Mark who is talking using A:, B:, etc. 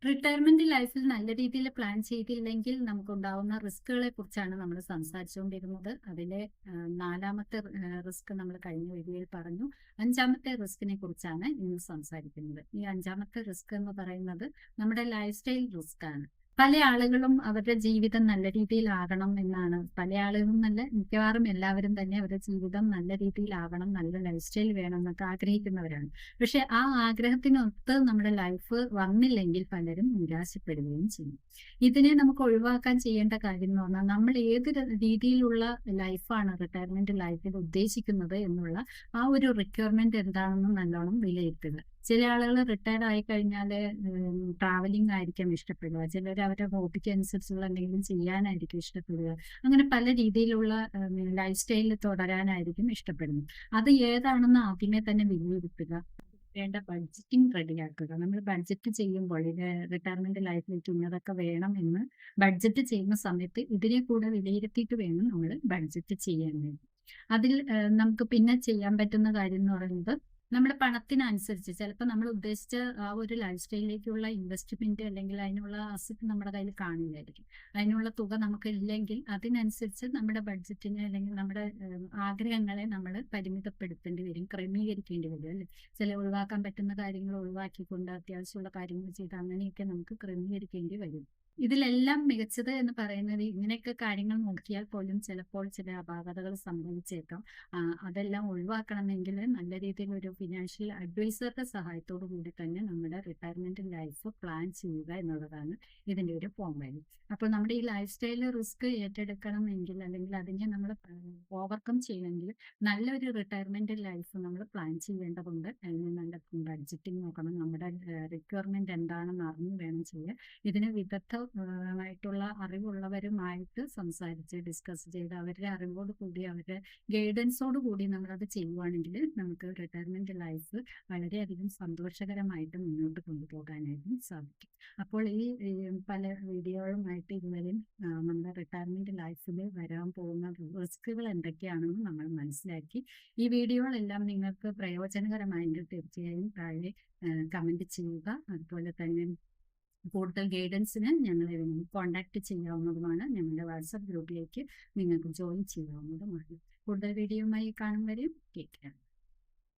A: Retirement ലൈഫിൽ നല്ല രീതിയിൽ പ്ലാൻ ചെയ്തില്ലെങ്കിൽ നമുക്കുണ്ടാവുന്ന റിസ്കുകളെ കുറിച്ചാണ് നമ്മൾ സംസാരിച്ചുകൊണ്ടിരുന്നത്. അതിലെ നാലാമത്തെ റിസ്ക് നമ്മൾ കഴിഞ്ഞ വീഡിയോയിൽ പറഞ്ഞു. അഞ്ചാമത്തെ റിസ്കിനെ കുറിച്ചാണ് ഇന്ന് സംസാരിക്കുന്നത്. ഈ അഞ്ചാമത്തെ റിസ്ക് എന്ന് പറയുന്നത് നമ്മുടെ ലൈഫ് സ്റ്റൈൽ റിസ്ക് ആണ്. പല ആളുകളും അവരുടെ ജീവിതം നല്ല രീതിയിലാകണം എന്നാണ്, പല ആളുകളും നല്ല മിക്കവാറും എല്ലാവരും തന്നെ അവരുടെ ജീവിതം നല്ല രീതിയിലാകണം, നല്ല ലൈഫ് സ്റ്റൈൽ വേണം എന്നൊക്കെ ആഗ്രഹിക്കുന്നവരാണ്. പക്ഷെ ആ ആഗ്രഹത്തിനൊത്ത് നമ്മുടെ ലൈഫ് വന്നില്ലെങ്കിൽ പലരും നിരാശപ്പെടുകയും ചെയ്യും. ഇതിനെ നമുക്ക് ഒഴിവാക്കാൻ ചെയ്യേണ്ട കാര്യം എന്ന് പറഞ്ഞാൽ, നമ്മൾ ഏത് രീതിയിലുള്ള ലൈഫാണ് റിട്ടയർമെന്റ് ലൈഫിൽ ഉദ്ദേശിക്കുന്നത് എന്നുള്ള ആ ഒരു റിക്വയർമെന്റ് എന്താണെന്ന് നല്ലോണം വിലയിരുത്തുക. ചില ആളുകൾ റിട്ടയർ ആയി കഴിഞ്ഞാൽ ട്രാവലിംഗ് ആയിരിക്കും ഇഷ്ടപ്പെടുക, ചിലർ അവരുടെ ഹോബിക്ക് അനുസരിച്ചുള്ള എന്തെങ്കിലും ചെയ്യാനായിരിക്കും ഇഷ്ടപ്പെടുക. അങ്ങനെ പല രീതിയിലുള്ള ലൈഫ് സ്റ്റൈലിൽ തുടരാനായിരിക്കും ഇഷ്ടപ്പെടുന്നത്. അത് ഏതാണെന്ന് ആദ്യമേ തന്നെ വിലയിരുത്തുക. വേണ്ട ബഡ്ജറ്റിംഗ് റെഡിയാക്കുക. നമ്മൾ ബഡ്ജറ്റ് ചെയ്യുമ്പോൾ ഇത് റിട്ടയർമെന്റ് ലൈഫിലേക്ക് ഇന്നതൊക്കെ വേണം എന്ന് ബഡ്ജറ്റ് ചെയ്യുന്ന സമയത്ത് ഇതിനെ കൂടെ വിലയിരുത്തിയിട്ട് വേണം നമ്മൾ ബഡ്ജറ്റ് ചെയ്യാൻ വേണ്ടി. അതിൽ നമുക്ക് പിന്നെ ചെയ്യാൻ പറ്റുന്ന കാര്യം എന്ന് പറയുന്നത്, നമ്മുടെ പണത്തിനനുസരിച്ച് ചിലപ്പോൾ നമ്മൾ ഉദ്ദേശിച്ച ആ ഒരു ലൈഫ് സ്റ്റൈലിലേക്കുള്ള ഇൻവെസ്റ്റ്മെന്റ് അല്ലെങ്കിൽ അതിനുള്ള അസറ്റ് നമ്മുടെ കയ്യിൽ കാണില്ലായിരിക്കും. അതിനുള്ള തുക നമുക്ക് ഇല്ലെങ്കിൽ അതിനനുസരിച്ച് നമ്മുടെ ബഡ്ജറ്റിനെ അല്ലെങ്കിൽ നമ്മുടെ ആഗ്രഹങ്ങളെ നമ്മൾ പരിമിതപ്പെടുത്തേണ്ടി വരും, ക്രമീകരിക്കേണ്ടി വരും അല്ലെ. ചില ഒഴിവാക്കാൻ പറ്റുന്ന കാര്യങ്ങൾ ഒഴിവാക്കിക്കൊണ്ട് അത്യാവശ്യമുള്ള കാര്യങ്ങൾ ചെയ്ത് അങ്ങനെയൊക്കെ നമുക്ക് ക്രമീകരിക്കേണ്ടി വരും. ഇതിലെല്ലാം മികച്ചത് എന്ന് പറയുന്നത്, ഇങ്ങനെയൊക്കെ കാര്യങ്ങൾ നോക്കിയാൽ പോലും ചിലപ്പോൾ ചില അപാകതകൾ സംഭവിച്ചേക്കാം. അതെല്ലാം ഒഴിവാക്കണമെങ്കിൽ നല്ല രീതിയിൽ ഒരു ഫിനാൻഷ്യൽ അഡ്വൈസറുടെ സഹായത്തോടു കൂടി തന്നെ നമ്മുടെ റിട്ടയർമെന്റ് ലൈഫ് പ്ലാൻ ചെയ്യുക എന്നുള്ളതാണ് ഇതിന്റെ ഒരു പോംവഴി. അപ്പോൾ നമ്മുടെ ഈ ലൈഫ് സ്റ്റൈൽ റിസ്ക് ഏറ്റെടുക്കണമെങ്കിൽ അല്ലെങ്കിൽ അതിനെ നമ്മൾ ഓവർകം ചെയ്യണമെങ്കിൽ നല്ലൊരു റിട്ടയർമെന്റ് ലൈഫ് നമ്മൾ പ്ലാൻ ചെയ്യേണ്ടതുണ്ട്. അതിന് നല്ല ബഡ്ജറ്റിംഗ് നോക്കണം, നമ്മുടെ റിക്വയർമെന്റ് എന്താണെന്ന് അറിഞ്ഞ് വേണം ചെയ്യാൻ. ഇതിന് വിദഗ്ധമായിട്ടുള്ള അറിവുള്ളവരുമായിട്ട് സംസാരിച്ച് ഡിസ്കസ് ചെയ്ത് അവരുടെ അറിവോട് കൂടി അവരുടെ ഗൈഡൻസോട് കൂടി നമ്മളത് ചെയ്യുവാണെങ്കിൽ നമുക്ക് റിട്ടയർമെന്റ് ലൈഫ് വളരെയധികം സന്തോഷകരമായിട്ട് മുന്നോട്ട് കൊണ്ടുപോകാനായിട്ടും സാധിക്കും. അപ്പോൾ ഈ പല വീഡിയോകളുമായിട്ട് ഇതുവരെ നമ്മുടെ റിട്ടയർമെന്റ് ലൈഫിൽ വരാൻ പോകുന്ന റിസ്കുകൾ എന്തൊക്കെയാണെന്ന് നമ്മൾ മനസ്സിലാക്കി. ഈ വീഡിയോകളെല്ലാം നിങ്ങൾക്ക് പ്രയോജനകരമായെങ്കിൽ തീർച്ചയായും താഴെ കമന്റ് ചെയ്യുക. അതുപോലെ തന്നെ കൂടുതൽ ഗൈഡൻസിന് ഞങ്ങളെ കോൺടാക്ട് ചെയ്യാവുന്നതുമാണ്. ഞങ്ങളുടെ വാട്സപ്പ് ഗ്രൂപ്പിലേക്ക് നിങ്ങൾക്ക് ജോയിൻ ചെയ്യാവുന്നതുമാണ്. കൂടുതൽ വീഡിയോയുമായി കാണും വരെയും ടേക്ക് കെയർ.